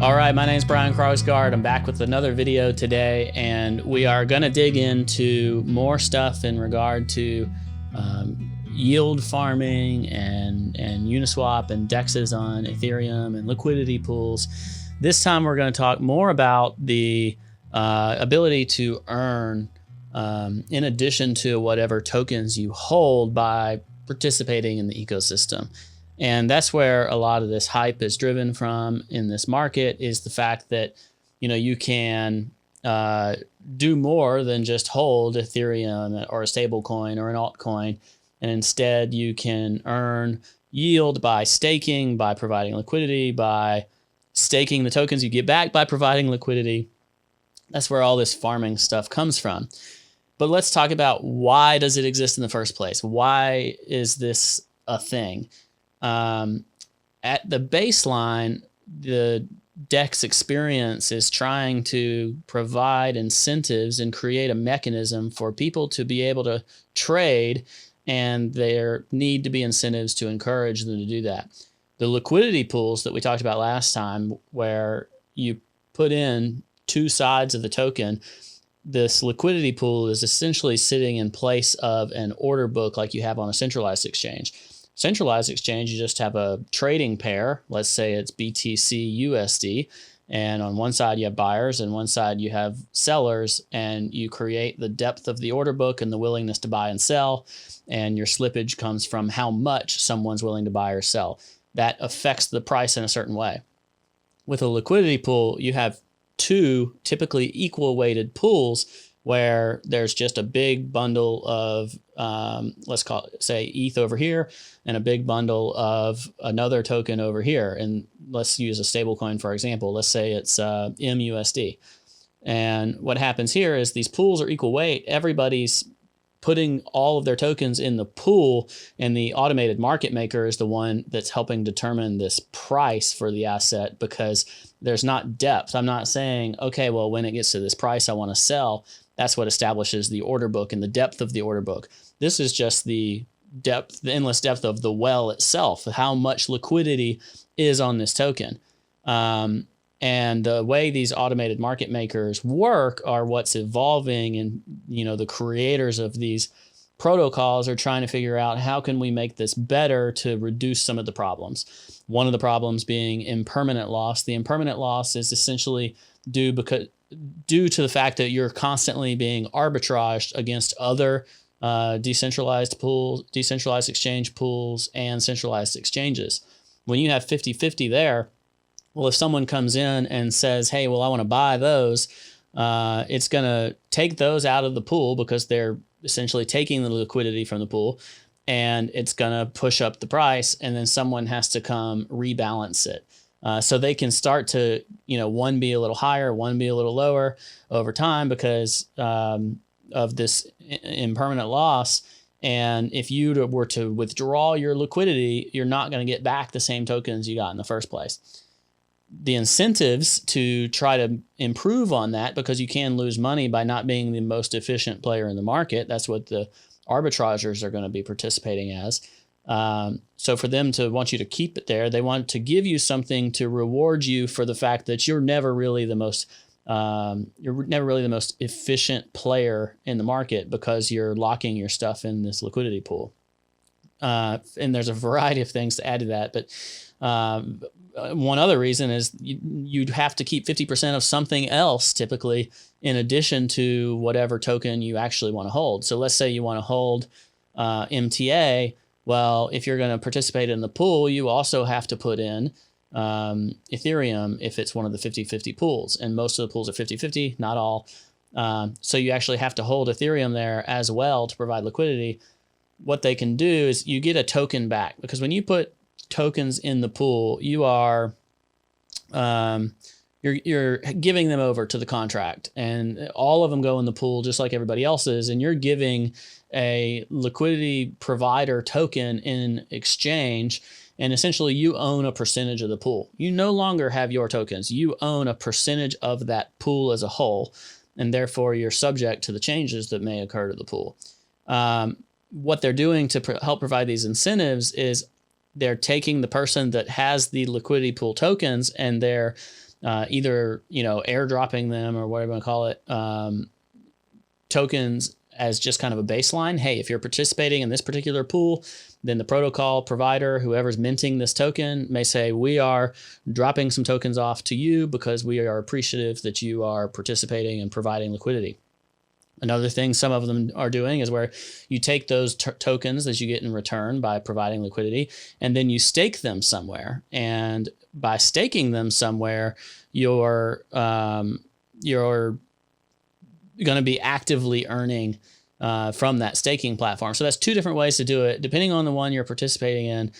All right, my name is Brian Krogsgaard. I'm back with another video today, and we are going to dig into more stuff in regard to yield farming and uniswap and dexes on Ethereum and liquidity pools. This time we're going to talk more about the ability to earn in addition to whatever tokens you hold by participating in the ecosystem. And that's where a lot of this hype is driven from in this market, is the fact that, you can do more than just hold Ethereum or a stable coin or an altcoin. And instead you can earn yield by staking, by providing liquidity, by staking the tokens you get back by providing liquidity. That's where all this farming stuff comes from. But let's talk about, why does it exist in the first place? Why is this a thing? At the baseline, the DEX experience is trying to provide incentives and create a mechanism for people to be able to trade, and there need to be incentives to encourage them to do that. The liquidity pools that we talked about last time, where you put in two sides of the token, this liquidity pool is essentially sitting in place of an order book like you have on a centralized exchange. Centralized exchange, you just have a trading pair. Let's say it's BTC USD. And on one side you have buyers and one side you have sellers, and you create the depth of the order book and the willingness to buy and sell. And your slippage comes from how much someone's willing to buy or sell. That affects the price in a certain way. With a liquidity pool, you have two typically equal weighted pools, where there's just a big bundle of, let's call it, say, ETH over here, and a big bundle of another token over here. And let's use a stable coin, for example. Let's say it's MUSD. And what happens here is these pools are equal weight. Everybody's putting all of their tokens in the pool, and the automated market maker is the one that's helping determine this price for the asset, because there's not depth. I'm not saying, okay, well, when it gets to this price, I want to sell. That's what establishes the order book and the depth of the order book. This is just the depth, the endless depth of the well itself, how much liquidity is on this token. And the way these automated market makers work are what's evolving, and the creators of these protocols are trying to figure out, how can we make this better to reduce some of the problems. One of the problems being impermanent loss. The impermanent loss is essentially due to the fact that you're constantly being arbitraged against other decentralized pools, decentralized exchange pools, and centralized exchanges. When you have 50-50 there, well, if someone comes in and says, hey, well, I want to buy those, it's going to take those out of the pool, because they're essentially taking the liquidity from the pool, and it's going to push up the price, and then someone has to come rebalance it. So they can start to, one be a little higher, one be a little lower over time, because of this impermanent loss. And if you were to withdraw your liquidity, you're not going to get back the same tokens you got in the first place. The incentives to try to improve on that, because you can lose money by not being the most efficient player in the market. That's what the arbitrageurs are going to be participating as. So for them to want you to keep it there, they want to give you something to reward you for the fact that you're never really the most efficient player in the market, because you're locking your stuff in this liquidity pool. And there's a variety of things to add to that, but one other reason is you'd have to keep 50% of something else, typically, in addition to whatever token you actually want to hold. So let's say you want to hold MTA. Well, if you're going to participate in the pool, you also have to put in Ethereum if it's one of the 50-50 pools. And most of the pools are 50-50, not all. So you actually have to hold Ethereum there as well to provide liquidity. What they can do is you get a token back, because when you put tokens in the pool, you are you're giving them over to the contract, and all of them go in the pool just like everybody else's, and you're giving a liquidity provider token in exchange, and essentially you own a percentage of the pool. You no longer have your tokens. You own a percentage of that pool as a whole, and therefore you're subject to the changes that may occur to the pool. What they're doing to help provide these incentives is they're taking the person that has the liquidity pool tokens, and they're either, airdropping them or whatever you want to call it, tokens as just kind of a baseline. Hey, if you're participating in this particular pool, then the protocol provider, whoever's minting this token, may say, we are dropping some tokens off to you because we are appreciative that you are participating and providing liquidity. Another thing some of them are doing is where you take those tokens that you get in return by providing liquidity, and then you stake them somewhere. And by staking them somewhere, you're going to be actively earning from that staking platform. So that's two different ways to do it. Depending on the one you're participating in,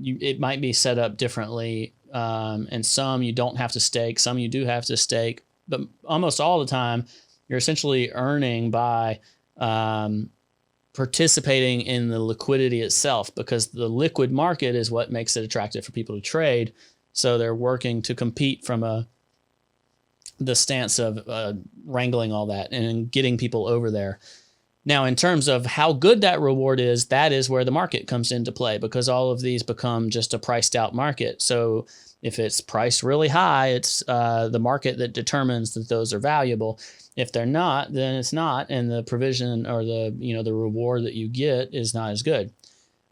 it might be set up differently. And some you don't have to stake, some you do have to stake, but almost all the time you're essentially earning by participating in the liquidity itself, because the liquid market is what makes it attractive for people to trade. So they're working to compete from the stance of wrangling all that and getting people over there. Now, in terms of how good that reward is, that is where the market comes into play, because all of these become just a priced out market. So if it's priced really high, it's the market that determines that those are valuable. If they're not, then it's not, and the provision or the reward that you get is not as good.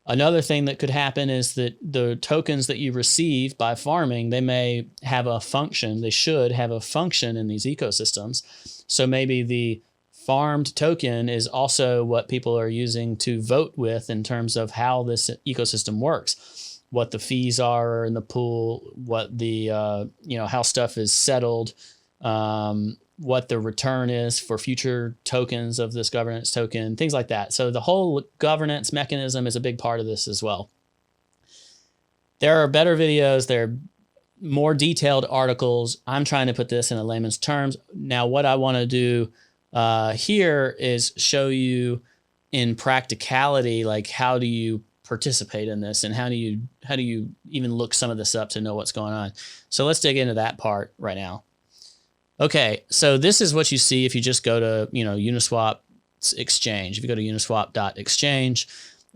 Another thing that could happen is that the tokens that you receive by farming, they may have a function. They should have a function in these ecosystems. So maybe the farmed token is also what people are using to vote with in terms of how this ecosystem works, what the fees are in the pool, what the, how stuff is settled, what the return is for future tokens of this governance token, things like that. So the whole governance mechanism is a big part of this as well. There are better videos. There are more detailed articles. I'm trying to put this in a layman's terms. Now, what I want to do here is show you in practicality, like how do you participate in this and how do you even look some of this up to know what's going on. So let's dig into that part right now. Okay, so this is what you see if you just go to, Uniswap's exchange. If you go to uniswap.exchange,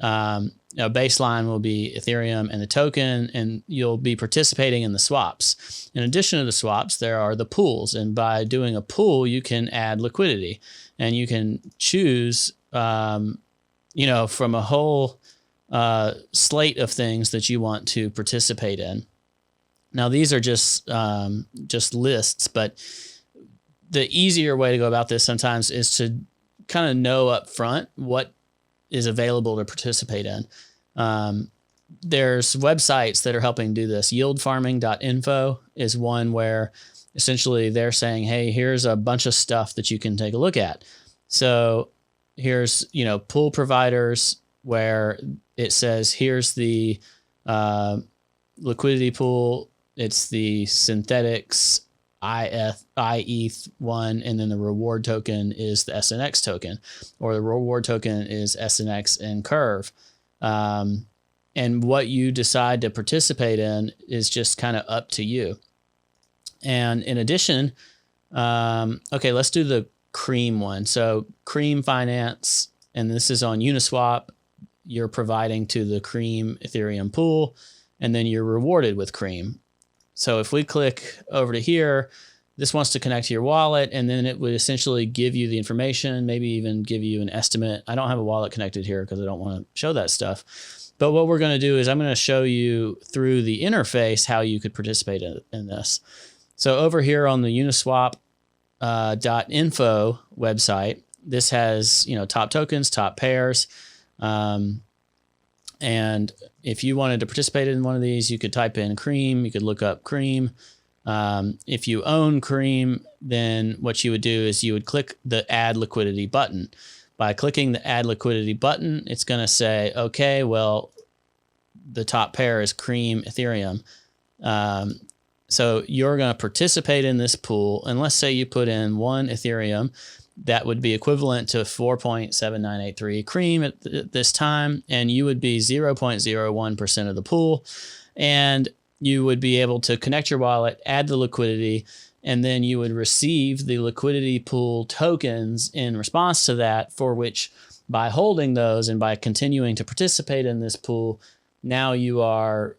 baseline will be Ethereum and the token, and you'll be participating in the swaps. In addition to the swaps, there are the pools, and by doing a pool, you can add liquidity, and you can choose, from a whole slate of things that you want to participate in. Now, these are just lists, but the easier way to go about this sometimes is to kind of know up front what is available to participate in. There's websites that are helping do this. Yieldfarming.info is one where essentially they're saying, hey, here's a bunch of stuff that you can take a look at. So here's, pool providers where it says, here's the liquidity pool. It's the synthetics IETH one, and then the reward token is the SNX token, or the reward token is SNX and Curve. And what you decide to participate in is just kind of up to you. And in addition, okay, let's do the Cream one. So Cream Finance, and this is on Uniswap. You're providing to the Cream Ethereum pool, and then you're rewarded with Cream. So if we click over to here, this wants to connect to your wallet, and then it would essentially give you the information, maybe even give you an estimate. I don't have a wallet connected here because I don't want to show that stuff. But what we're going to do is I'm going to show you through the interface how you could participate in this. So over here on the Uniswap .info website, this has, top tokens, top pairs. And if you wanted to participate in one of these, you could type in Cream, you could look up Cream. If you own Cream, then what you would do is you would click the Add Liquidity button. By clicking the Add Liquidity button, it's going to say, okay, well, the top pair is Cream Ethereum. So you're going to participate in this pool, and let's say you put in 1 Ethereum. That would be equivalent to 4.7983 Cream at this time, and you would be 0.01% of the pool, and you would be able to connect your wallet, add the liquidity, and then you would receive the liquidity pool tokens in response to that, for which by holding those and by continuing to participate in this pool, now you are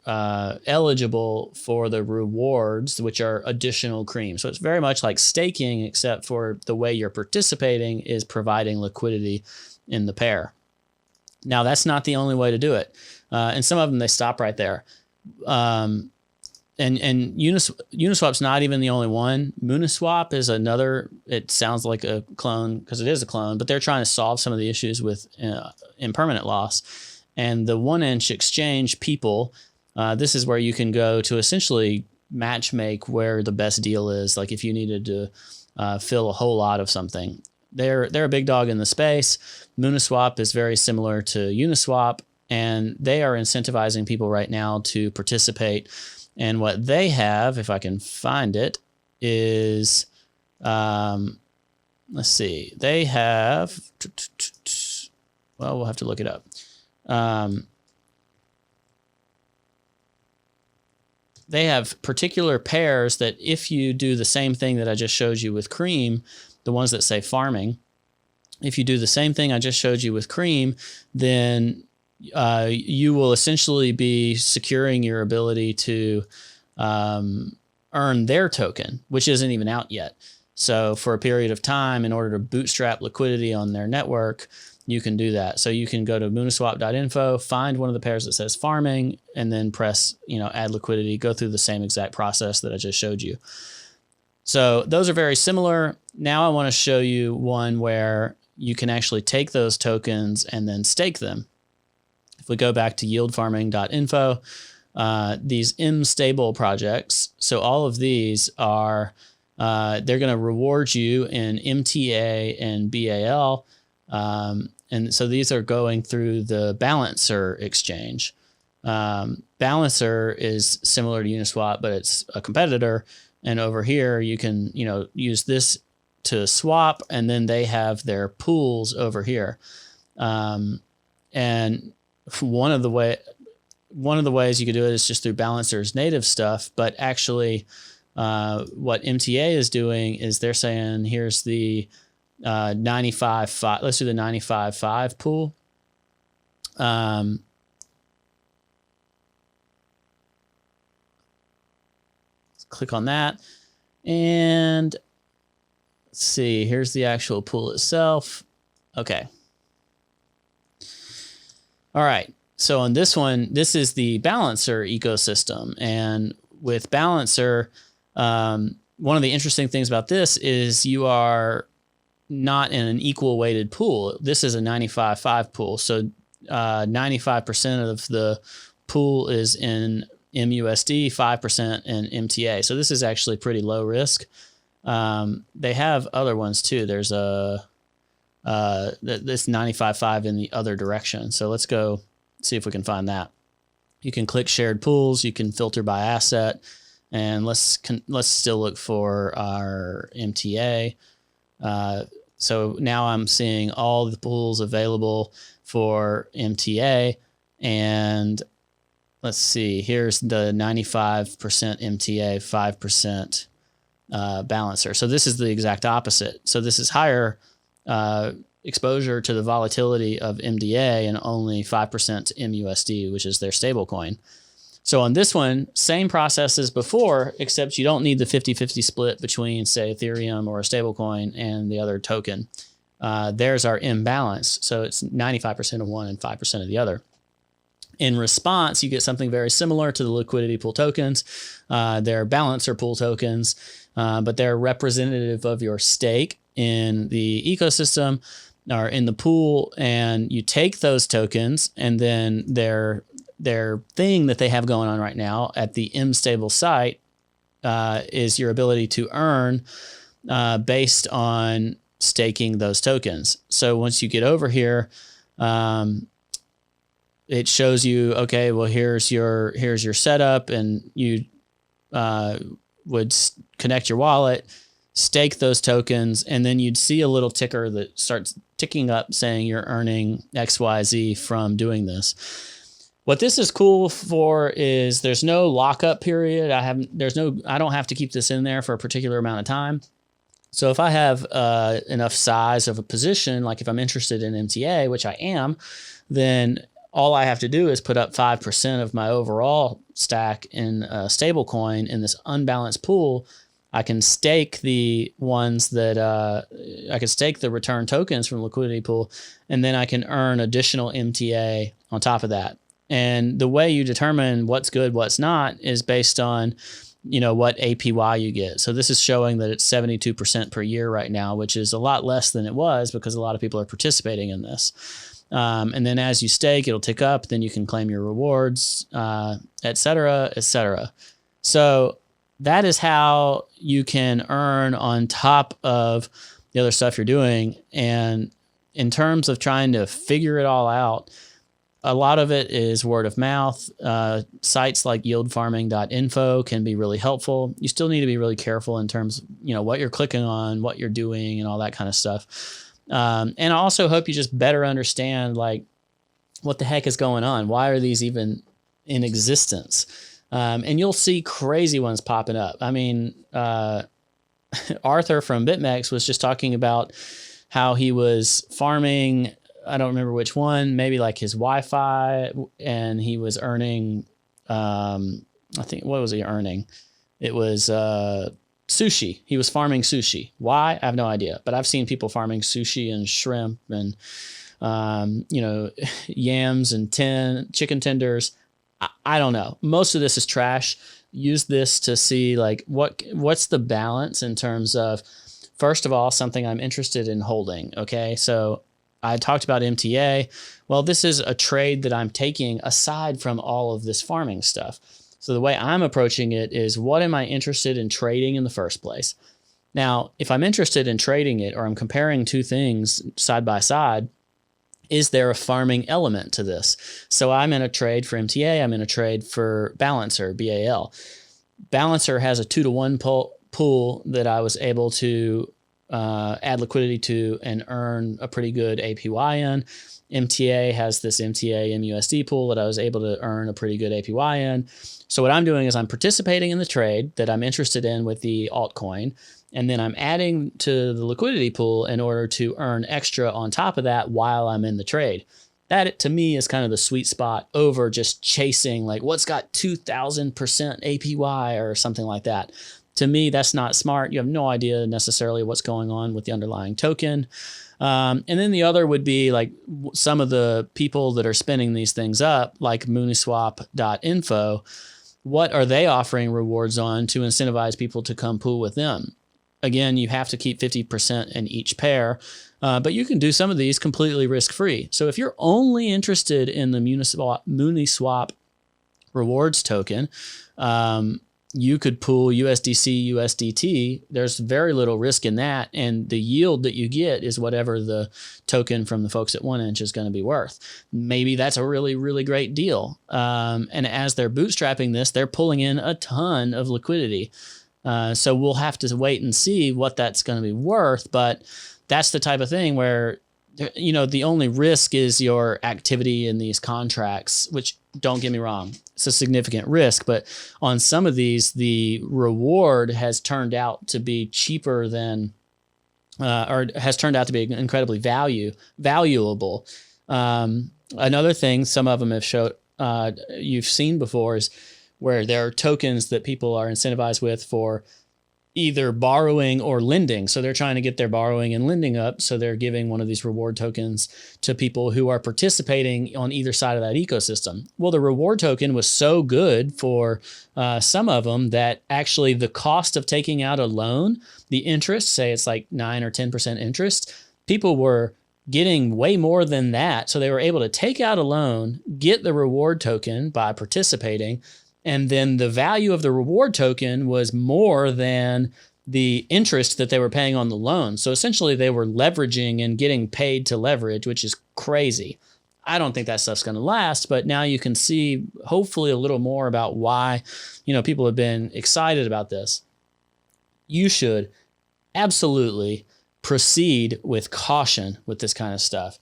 eligible for the rewards, which are additional cream. So it's very much like staking, except for the way you're participating is providing liquidity in the pair. Now, that's not the only way to do it. And some of them, they stop right there. And Uniswap's not even the only one. Mooniswap is another. It sounds like a clone because it is a clone, but they're trying to solve some of the issues with impermanent loss. And the 1inch exchange people, this is where you can go to essentially match make where the best deal is. Like if you needed to fill a whole lot of something, they're a big dog in the space. Mooniswap is very similar to Uniswap, and they are incentivizing people right now to participate. And what they have, if I can find it, is, let's see, they have, well, we'll have to look it up. They have particular pairs that if you do the same thing that I just showed you with cream, the ones that say farming, if you do the same thing I just showed you with cream, then you will essentially be securing your ability to earn their token, which isn't even out yet. So for a period of time, in order to bootstrap liquidity on their network, you can do that. So you can go to mooniswap.info, find one of the pairs that says farming, and then press, add liquidity, go through the same exact process that I just showed you. So those are very similar. Now I want to show you one where you can actually take those tokens and then stake them. If we go back to yieldfarming.info, these mstable projects, so all of these are, they're going to reward you in MTA and BAL. And so these are going through the Balancer exchange. Balancer is similar to Uniswap, but it's a competitor. And over here, you can, use this to swap, and then they have their pools over here. And one of the ways you could do it is just through Balancer's native stuff. But actually, what MTA is doing is they're saying, here's the 95.5. Let's do the 95.5 pool. Click on that, and let's see. Here's the actual pool itself. Okay. All right. So on this one, this is the Balancer ecosystem, and with Balancer, one of the interesting things about this is you are not in an equal weighted pool. This is a 95.5 pool. So 95% of the pool is in MUSD, 5% in MTA. So this is actually pretty low risk. They have other ones too. There's this 95.5 in the other direction. So let's go see if we can find that. You can click shared pools. You can filter by asset, and let's still look for our MTA. So now I'm seeing all the pools available for MTA, and let's see, here's the 95% MTA, 5% Balancer. So this is the exact opposite. So this is higher exposure to the volatility of MDA and only 5% MUSD, which is their stable coin. So on this one, same process as before, except you don't need the 50-50 split between, say, Ethereum or a stablecoin and the other token. There's our imbalance. So it's 95% of one and 5% of the other. In response, you get something very similar to the liquidity pool tokens. They're Balancer pool tokens, but they're representative of your stake in the ecosystem or in the pool. And you take those tokens, and then their thing that they have going on right now at the mstable site is your ability to earn based on staking those tokens. So once you get over here, it shows you, okay, well, here's your setup, and you would connect your wallet, stake those tokens, and then you'd see a little ticker that starts ticking up saying you're earning XYZ from doing this. What this is cool for is there's no lockup period. I don't have to keep this in there for a particular amount of time. So if I have enough size of a position, like if I'm interested in MTA, which I am, then all I have to do is put up 5% of my overall stack in a stable coin in this unbalanced pool. I can stake the ones that I can stake the return tokens from liquidity pool, and then I can earn additional MTA on top of that. And the way you determine what's good, what's not is based on, what APY you get. So this is showing that it's 72% per year right now, which is a lot less than it was because a lot of people are participating in this. And then as you stake, it'll tick up, then you can claim your rewards, et cetera, et cetera. So that is how you can earn on top of the other stuff you're doing. And in terms of trying to figure it all out, a lot of it is word of mouth. Sites like yieldfarming.info can be really helpful. You still need to be really careful in terms of, what you're clicking on, what you're doing, and all that kind of stuff. And I also hope you just better understand, like, what the heck is going on? Why are these even in existence? And you'll see crazy ones popping up. I mean, Arthur from BitMEX was just talking about how he was farming, I don't remember which one, maybe like his Wi-Fi, and he was earning, I think, what was he earning? It was sushi. He was farming sushi. Why? I have no idea. But I've seen people farming sushi and shrimp and, yams and chicken tenders. I don't know. Most of this is trash. Use this to see, like, what's the balance in terms of, first of all, something I'm interested in holding. Okay. So I talked about MTA. Well, this is a trade that I'm taking aside from all of this farming stuff. So the way I'm approaching it is, what am I interested in trading in the first place? Now, if I'm interested in trading it, or I'm comparing two things side by side, is there a farming element to this? So I'm in a trade for MTA. I'm in a trade for Balancer, BAL. Balancer has a 2-to-1 pool that I was able to add liquidity to and earn a pretty good APY in. MTA has this MTA MUSD pool that I was able to earn a pretty good APY in. So what I'm doing is I'm participating in the trade that I'm interested in with the altcoin, and then I'm adding to the liquidity pool in order to earn extra on top of that while I'm in the trade. That, to me, is kind of the sweet spot over just chasing, like, what's got 2,000% APY or something like that. To me, that's not smart. You have no idea necessarily what's going on with the underlying token. And then the other would be like some of the people that are spinning these things up, like mooniswap.info. What are they offering rewards on to incentivize people to come pool with them? Again, you have to keep 50% in each pair, but you can do some of these completely risk-free. So if you're only interested in the Mooniswap rewards token, you could pool USDC, USDT. There's very little risk in that, and the yield that you get is whatever the token from the folks at 1inch is going to be worth. Maybe that's a really, really great deal. And as they're bootstrapping this, they're pulling in a ton of liquidity. So we'll have to wait and see what that's going to be worth. But that's the type of thing where, the only risk is your activity in these contracts, which, don't get me wrong, it's a significant risk. But on some of these, the reward has turned out to be cheaper than, or has turned out to be incredibly valuable. Another thing some of them have showed, you've seen before, is where there are tokens that people are incentivized with for either borrowing or lending. So they're trying to get their borrowing and lending up. So they're giving one of these reward tokens to people who are participating on either side of that ecosystem. Well, the reward token was so good for some of them that actually the cost of taking out a loan, the interest, say it's like 9 or 10% interest, people were getting way more than that. So they were able to take out a loan, get the reward token by participating, and then the value of the reward token was more than the interest that they were paying on the loan. So essentially they were leveraging and getting paid to leverage, which is crazy. I don't think that stuff's going to last, but now you can see hopefully a little more about why, people have been excited about this. You should absolutely proceed with caution with this kind of stuff.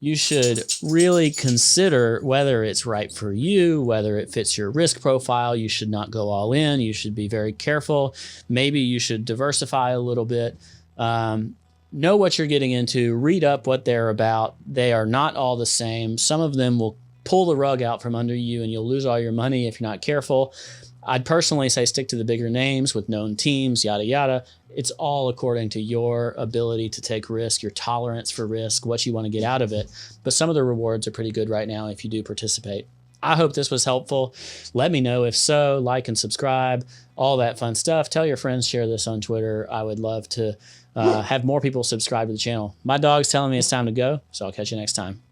You should really consider whether it's right for you, whether it fits your risk profile. You should not go all in. You should be very careful. Maybe you should diversify a little bit. Know what you're getting into. Read up what they're about. They are not all the same. Some of them will pull the rug out from under you and you'll lose all your money if you're not careful. I'd personally say stick to the bigger names with known teams, yada, yada. It's all according to your ability to take risk, your tolerance for risk, what you want to get out of it. But some of the rewards are pretty good right now if you do participate. I hope this was helpful. Let me know if so. Like and subscribe, all that fun stuff. Tell your friends, share this on Twitter. I would love to have more people subscribe to the channel. My dog's telling me it's time to go, so I'll catch you next time.